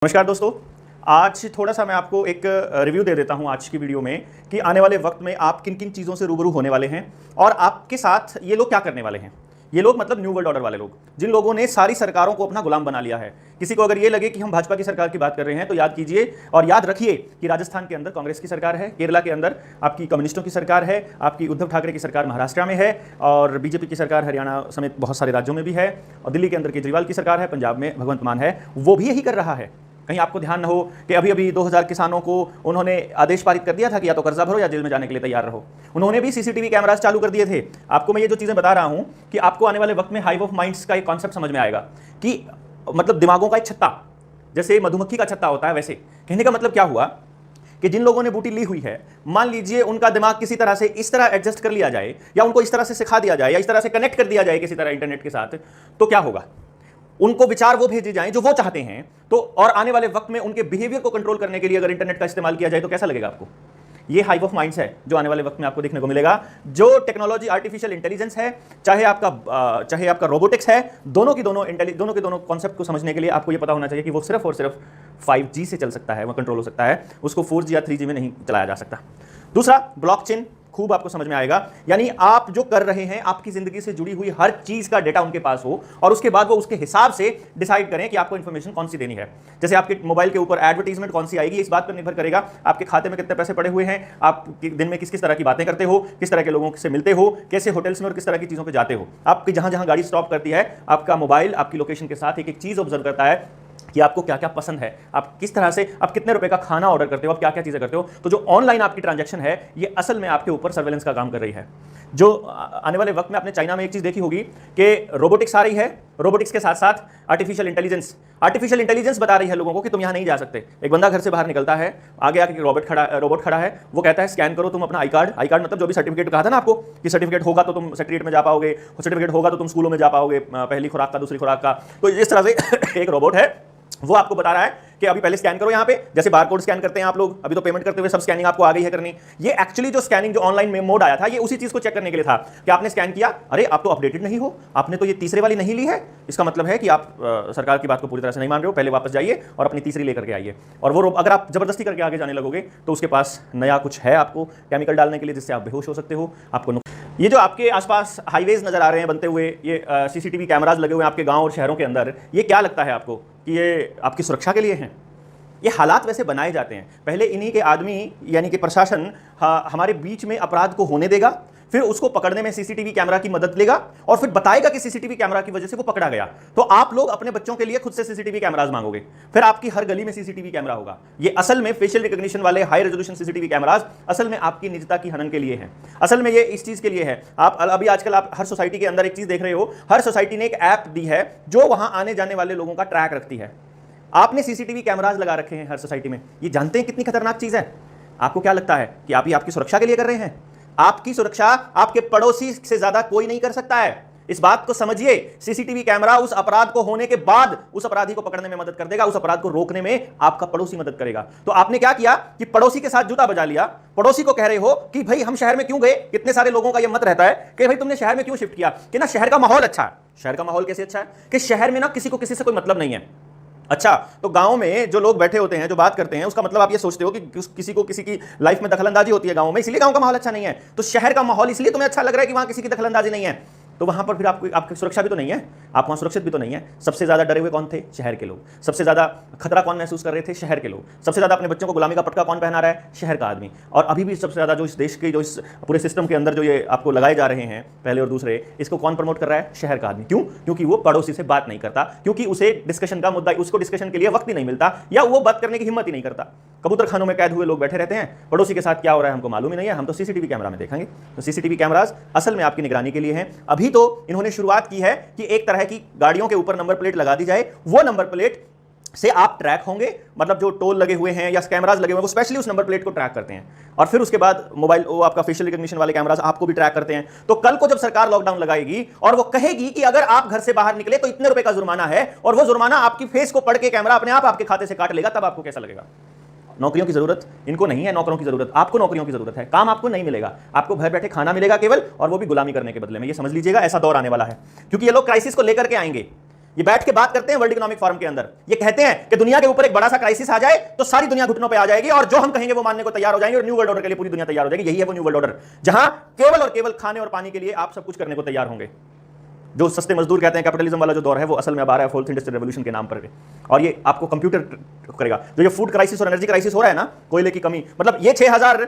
नमस्कार दोस्तों। आज थोड़ा सा मैं आपको एक रिव्यू दे देता हूं आज की वीडियो में कि आने वाले वक्त में आप किन किन चीज़ों से रूबरू होने वाले हैं और आपके साथ ये लोग क्या करने वाले हैं। ये लोग मतलब न्यू वर्ल्ड ऑर्डर वाले लोग, जिन लोगों ने सारी सरकारों को अपना गुलाम बना लिया है। किसी को अगर ये लगे कि हम भाजपा की सरकार की बात कर रहे हैं तो याद कीजिए और याद रखिए कि राजस्थान के अंदर कांग्रेस की सरकार है, केरला के अंदर आपकी कम्युनिस्टों की सरकार है, आपकी उद्धव ठाकरे की सरकार महाराष्ट्र में है और बीजेपी की सरकार हरियाणा समेत बहुत सारे राज्यों में भी है और दिल्ली के अंदर केजरीवाल की सरकार है, पंजाब में भगवंत मान है, वो भी यही कर रहा है। कहीं आपको ध्यान न हो कि अभी अभी 2000 किसानों को उन्होंने आदेश पारित कर दिया था कि या तो कर्जा भरो या जेल में जाने के लिए तैयार रहो। उन्होंने भी सीसीटीवी कैमरास चालू कर दिए थे। आपको मैं ये जो चीजें बता रहा हूं कि आपको आने वाले वक्त में हाइव ऑफ माइंड्स का एक कॉन्सेप्ट समझ में आएगा कि मतलब दिमागों का एक छत्ता, जैसे मधुमक्खी का छत्ता होता है, वैसे कहने का मतलब क्या हुआ कि जिन लोगों ने बूटी ली हुई है, मान लीजिए उनका दिमाग किसी तरह से इस तरह एडजस्ट कर लिया जाए या उनको इस तरह से सिखा दिया जाए या इस तरह से कनेक्ट कर दिया जाए किसी तरह इंटरनेट के साथ, तो क्या होगा, उनको विचार वो भेजे जाएं जो वो चाहते हैं। तो और आने वाले वक्त में उनके बिहेवियर को कंट्रोल करने के लिए अगर इंटरनेट का इस्तेमाल किया जाए तो कैसा लगेगा आपको। ये हाइव ऑफ माइंड्स है जो आने वाले वक्त में आपको देखने को मिलेगा। जो टेक्नोलॉजी आर्टिफिशियल इंटेलिजेंस है, चाहे आपका रोबोटिक्स है, दोनों के दोनों कॉन्सेप्ट को समझने के लिए आपको ये पता होना चाहिए कि वो सिर्फ और सिर्फ 5G से चल सकता है, वो कंट्रोल हो सकता है, उसको 4G या 3G में नहीं चलाया जा सकता। दूसरा, ब्लॉकचेन खूब आपको समझ में आएगा, यानी आप जो कर रहे हैं आपकी जिंदगी से जुड़ी हुई हर चीज का डेटा उनके पास हो और उसके बाद वो उसके हिसाब से डिसाइड करें कि आपको इंफॉर्मेशन कौन सी देनी है। जैसे आपके मोबाइल के ऊपर एडवर्टाइजमेंट कौन सी आएगी, इस बात पर निर्भर करेगा आपके खाते में कितने पैसे पड़े हुए हैं, आप दिन में किस किस तरह की बातें करते हो, किस तरह के लोगों से मिलते हो, कैसे होटल्स में और किस तरह की चीजों पर जाते हो। आपकी जहां जहां गाड़ी स्टॉप करती है, आपका मोबाइल आपकी लोकेशन के साथ एक एक चीज ऑब्जर्व करता है कि आपको क्या क्या पसंद है, आप किस तरह से, आप कितने रुपए का खाना ऑर्डर करते हो, आप क्या क्या चीजें करते हो। तो जो ऑनलाइन आपकी ट्रांजैक्शन है ये असल में आपके ऊपर सर्वेलेंस का काम कर रही है। जो आने वाले वक्त में आपने चाइना में एक चीज देखी होगी कि रोबोटिक्स आ रही है, रोबोटिक्स के साथ साथ आर्टिफिशियल इंटेलिजेंस बता रही है लोगों को कि तुम यहां नहीं जा सकते। एक बंदा घर से बाहर निकलता है, आगे आके रोबोट खड़ा है, वो कहता है स्कैन करो तुम अपना आई कार्ड मतलब जो भी सर्टिफिकेट कहा था ना आपको कि सर्टिफिकेट होगा तो तुम सेक्रेटरीट में जा पाओगे, सर्टिफिकेट होगा तो तुम स्कूलों में जा पाओगे, पहली खुराक का, दूसरी खुराक का। तो इस तरह से एक रोबोट है, वो आपको बता रहा है कि अभी पहले स्कैन करो यहाँ पे, जैसे बारकोड स्कैन करते हैं आप लोग, अभी तो पेमेंट करते हुए सब स्कैनिंग आपको आ गई है करनी। ये एक्चुअली जो स्कैनिंग जो ऑनलाइन में मोड आया था, ये उसी चीज को चेक करने के लिए था कि आपने स्कैन किया, अरे आप तो अपडेटेड नहीं हो, आपने तो ये तीसरे वाली नहीं ली है, इसका मतलब है कि आप सरकार की बात को पूरी तरह से नहीं मान रहे हो, पहले वापस जाइए और अपनी तीसरी लेकर के आइए। और वो अगर आप जबरदस्ती करके आगे जाने लगोगे तो उसके पास नया कुछ है आपको केमिकल डालने के लिए, जिससे आप बेहोश हो सकते हो। आपको ये जो आपके आसपास हाईवेज नजर आ रहे हैं बनते हुए, ये सीसीटीवी कैमराज लगे हुए हैं आपके गांव और शहरों के अंदर, ये क्या लगता है आपको कि ये आपकी सुरक्षा के लिए हैं? ये हालात वैसे बनाए जाते हैं, पहले इन्हीं के आदमी यानी कि प्रशासन हमारे बीच में अपराध को होने देगा, फिर उसको पकड़ने में सीसीटीवी कैमरा की मदद लेगा और फिर बताएगा कि सीसीटीवी कैमरा की वजह से वो पकड़ा गया। तो आप लोग अपने बच्चों के लिए खुद से सीसीटीवी कैमराज मांगोगे, फिर आपकी हर गली में सीसीटीवी कैमरा होगा। ये असल में फेशियल रिकॉग्निशन वाले हाई रेजोल्यूशन सीसीटीवी कैमराज असल में आपकी निजता की हनन के लिए हैं। असल में ये इस चीज के लिए है, आप अभी आजकल आप हर सोसाइटी के अंदर एक चीज देख रहे हो, हर सोसाइटी ने एक ऐप दी है जो वहां आने जाने वाले लोगों का ट्रैक रखती है। आपने सीसीटीवी कैमराज लगा रखे हैं हर सोसाइटी में, ये जानते हैं कितनी खतरनाक चीज है? आपको क्या लगता है कि आप ही आपकी सुरक्षा के लिए कर रहे हैं? आपकी सुरक्षा आपके पड़ोसी से ज्यादा कोई नहीं कर सकता है, इस बात को समझिए। सीसीटीवी कैमरा उस अपराध को होने के बाद उस अपराधी को पकड़ने में मदद कर देगा, उस अपराध को रोकने में आपका पड़ोसी मदद करेगा। तो आपने क्या किया कि पड़ोसी के साथ जूता बजा लिया, पड़ोसी को कह रहे हो कि भाई हम शहर में क्यों गए। कितने सारे लोगों का यह मत रहता है कि भाई तुमने शहर में क्यों शिफ्ट किया, कि ना शहर का माहौल अच्छा है। शहर का माहौल कैसे अच्छा है? कि शहर में ना किसी को किसी से कोई मतलब नहीं है। अच्छा, तो गांव में जो लोग बैठे होते हैं, जो बात करते हैं, उसका मतलब आप ये सोचते हो कि किसी को किसी की लाइफ में दखलंदाजी होती है गांव में, इसलिए गांव का माहौल अच्छा नहीं है। तो शहर का माहौल इसलिए तुम्हें अच्छा लग रहा है कि वहां किसी की दखलंदाजी नहीं है, तो वहां पर फिर आपकी सुरक्षा भी तो नहीं है, आप वहां सुरक्षित भी तो नहीं है। सबसे ज्यादा डरे हुए कौन थे? शहर के लोग। सबसे ज्यादा खतरा कौन महसूस कर रहे थे? शहर के लोग। सबसे ज्यादा अपने बच्चों को गुलामी का पटका कौन पहना रहा है? शहर का आदमी। और अभी भी सबसे ज्यादा जो इस देश के, जो इस पूरे सिस्टम के अंदर जो ये आपको लगाए जा रहे हैं पहले और दूसरे, इसको कौन प्रमोट कर रहा है? शहर का आदमी। क्यों? क्योंकि वो पड़ोसी से बात नहीं करता, क्योंकि उसे डिस्कशन का मुद्दा, उसको डिस्कशन के लिए वक्त ही नहीं मिलता, या वो बात करने की हिम्मत ही नहीं करता। कबूतर खानों में कैद हुए लोग बैठे रहते हैं, पड़ोसी के साथ क्या हो रहा है हमको मालूम ही नहीं है, हम तो सीसीटीवी कैमरा में देखेंगे। तो सीसीटीवी कैमराज असल में आपकी निगरानी के लिए हैं। अभी तो इन्होंने शुरुआत की है कि एक तरह की गाड़ियों के ऊपर नंबर प्लेट लगा दी जाए, वो नंबर प्लेट से आप ट्रैक होंगे, मतलब जो टोल लगे हुए हैं या कैमराज लगे हुए हैं वो स्पेशली उस नंबर प्लेट को ट्रैक करते हैं, और फिर उसके बाद मोबाइल वो आपका फेशियल रिकॉग्निशन वाले कैमराज आपको भी ट्रैक करते हैं। तो कल को जब सरकार लॉकडाउन लगाएगी और वो कहेगी कि अगर आप घर से बाहर निकले तो इतने रुपए का जुर्माना है, और वो जुर्माना आपकी फेस को पढ़ के कैमरा अपने आप आपके खाते से काट लेगा, तब आपको कैसा लगेगा? नौकरियों की जरूरत इनको नहीं है, नौकरों की जरूरत आपको, नौकरियों की जरूरत है। काम आपको नहीं मिलेगा, आपको घर बैठे खाना मिलेगा केवल, और वो भी गुलामी करने के बदले में। ये समझ लीजिएगा, ऐसा दौर आने वाला है, क्योंकि ये लोग क्राइसिस को लेकर के आएंगे। ये बैठ के बात करते हैं वर्ल्ड इकोनॉमिक फोरम के अंदर, ये कहते हैं कि दुनिया के ऊपर एक बड़ा सा क्राइसिस आ जाए तो सारी दुनिया घुटनों पे आ जाएगी और जो हम कहेंगे वो मानने को तैयार हो जाएंगे और न्यू वर्ल्ड ऑर्डर के लिए पूरी दुनिया तैयार हो जाएगी। यही है वो न्यू वर्ल्ड ऑर्डर, जहां केवल और केवल खाने और पानी के लिए आप सब कुछ करने को तैयार होंगे। जो सस्ते मजदूर कहते हैं कैपिटलिज्म वाला जो दौर है, वो असल में अब आ रहा है फोर्थ इंडस्ट्रियल रेवोल्यूशन के नाम पर, और ये आपको कंप्यूटर करेगा। जो ये फूड क्राइसिस और एनर्जी क्राइसिस हो रहा है ना, कोयले की कमी, मतलब ये 6000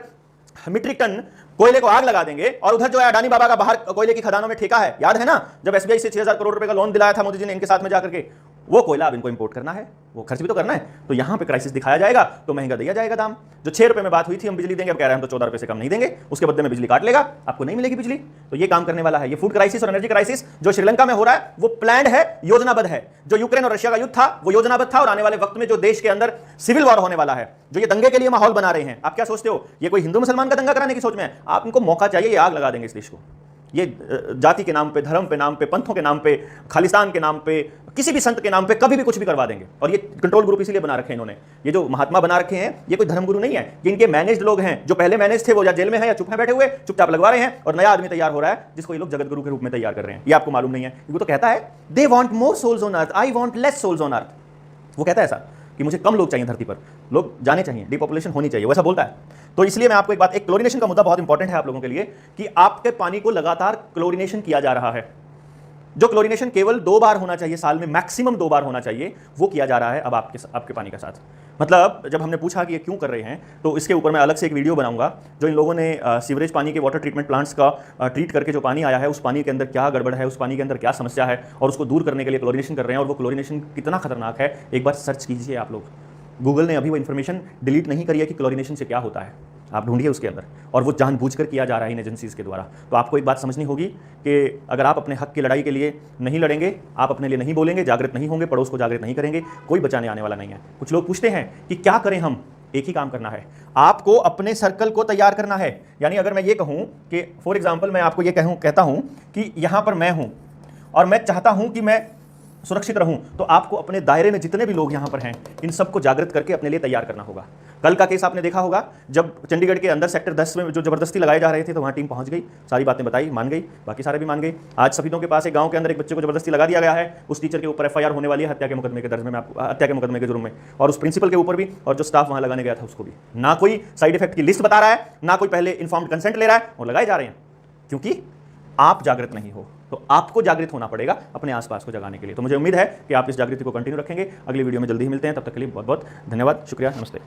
मीट्रिक टन कोयले को आग लगा देंगे और उधर जो है अडानी बाबा का बाहर कोयले की खदानों में ठेका है, याद है ना, जब एसबीआई से 6000 करोड़ रुपए का लोन दिलाया था मोदी जी ने इनके साथ में जाकर के, वो कोयला अब इनको इंपोर्ट करना है, वो खर्च भी तो करना है। तो यहां पे क्राइसिस दिखाया जाएगा तो महंगा दिया जाएगा दाम। जो 6 रुपए में बात हुई थी हम बिजली देंगे, अब कह रहे हैं हम तो 14 रुपए से कम नहीं देंगे, उसके बदले में बिजली काट लेगा, आपको नहीं मिलेगी बिजली। तो ये काम करने वाला है। ये फूड क्राइसिस और एनर्जी क्राइसिस जो श्रीलंका में हो रहा है वो प्लान्ड है, योजनाबद्ध है। जो यूक्रेन और रशिया का युद्ध था वो योजनाबद्ध था, और आने वाले वक्त में जो देश के अंदर सिविल वॉर होने वाला है, जो ये दंगे के लिए माहौल बना रहे हैं, आप क्या सोचते हो ये कोई हिंदू मुसलमान का दंगा कराने की सोच में है? आप इनको मौका चाहिए, ये आग लगा देंगे इस देश को। ये जाति के नाम पे, धर्म के नाम पे, पंथों के नाम पे, खालिस्तान के नाम पे, किसी भी संत के नाम पे कभी भी कुछ भी करवा देंगे। और ये कंट्रोल ग्रुप इसीलिए बना रखे हैं इन्होंने। ये जो महात्मा बना रखे हैं ये कोई धर्म गुरु नहीं है, ये इनके मैनेज्ड लोग हैं। जो पहले मैनेज थे वो या जेल में है या चुप में बैठे हुए चुपचाप लगवा रहे हैं, और नया आदमी तैयार हो रहा है जिसको ये लोग जगत गुरु के रूप में तैयार कर रहे हैं। ये आपको मालूम नहीं है। वो तो कहता है they want more souls on earth, I want less souls on earth. वो कहता है ऐसा कि मुझे कम लोग चाहिए धरती पर, लोग जाने चाहिए, डिपॉपुलेशन होनी चाहिए, वैसा बोलता है। तो इसलिए मैं आपको एक बात, एक क्लोरीनेशन का मुद्दा बहुत इंपॉर्टेंट है आप लोगों के लिए, कि आपके पानी को लगातार क्लोरीनेशन किया जा रहा है। जो क्लोरीनेशन केवल 2 बार होना चाहिए साल में, मैक्सिमम 2 बार होना चाहिए, वो किया जा रहा है अब आपके पानी का साथ। मतलब जब हमने पूछा कि ये क्यों कर रहे हैं, तो इसके ऊपर मैं अलग से एक वीडियो बनाऊंगा। जो इन लोगों ने सीवरेज पानी के वाटर ट्रीटमेंट प्लांट्स का ट्रीट करके जो पानी आया है, उस पानी के अंदर क्या गड़बड़ है, उस पानी के अंदर क्या समस्या है, और उसको दूर करने के लिए क्लोरीनेशन कर रहे हैं, और वो क्लोरीनेशन कितना खतरनाक है एक बार सर्च कीजिए आप लोग। गूगल ने अभी वो इन्फॉर्मेशन डिलीट नहीं करी है कि क्लोरीनेशन से क्या होता है, आप ढूंढिए उसके अंदर, और वो जानबूझकर किया जा रहा है इन एजेंसीज के द्वारा। तो आपको एक बात समझनी होगी कि अगर आप अपने हक की लड़ाई के लिए नहीं लड़ेंगे, आप अपने लिए नहीं बोलेंगे, जागृत नहीं होंगे, पड़ोस को जागृत नहीं करेंगे, कोई बचाने आने वाला नहीं है। कुछ लोग पूछते हैं कि क्या करें हम, एक ही काम करना है, आपको अपने सर्कल को तैयार करना है। यानी अगर मैं ये कहूँ कि फॉर एग्जाम्पल मैं आपको ये कहता हूँ कि यहाँ पर मैं हूँ और मैं चाहता हूँ कि मैं सुरक्षित रहूं, तो आपको अपने दायरे में जितने भी लोग यहां पर हैं इन सबको जागृत करके अपने लिए तैयार करना होगा। कल का केस आपने देखा होगा, जब चंडीगढ़ के अंदर सेक्टर 10 में जो जबरदस्ती लगाए जा रहे थे, तो वहां टीम पहुंच गई, सारी बातें बताई, मान गई, बाकी सारे भी मान गए। आज सफीदों के पास एक गांव के अंदर एक बच्चे को जबरदस्ती लगा दिया गया है, उस टीचर के ऊपर एफआईआर होने वाली है हत्या के मुकदमे के दर्ज में, हत्या के मुकदमे के जुर्म में, और उस प्रिंसिपल के ऊपर भी, और जो स्टाफ वहां लगाने गया था उसको भी। ना कोई साइड इफेक्ट की लिस्ट बता रहा है, ना कोई पहले इन्फॉर्म्ड कंसेंट ले रहा है, और लगाए जा रहे हैं क्योंकि आप जागृत नहीं हो। तो आपको जागृत होना पड़ेगा अपने आसपास को जगाने के लिए। तो मुझे उम्मीद है कि आप इस जागृति को कंटिन्यू रखेंगे। अगली वीडियो में जल्दी ही मिलते हैं, तब तक के लिए बहुत बहुत धन्यवाद, शुक्रिया, नमस्ते।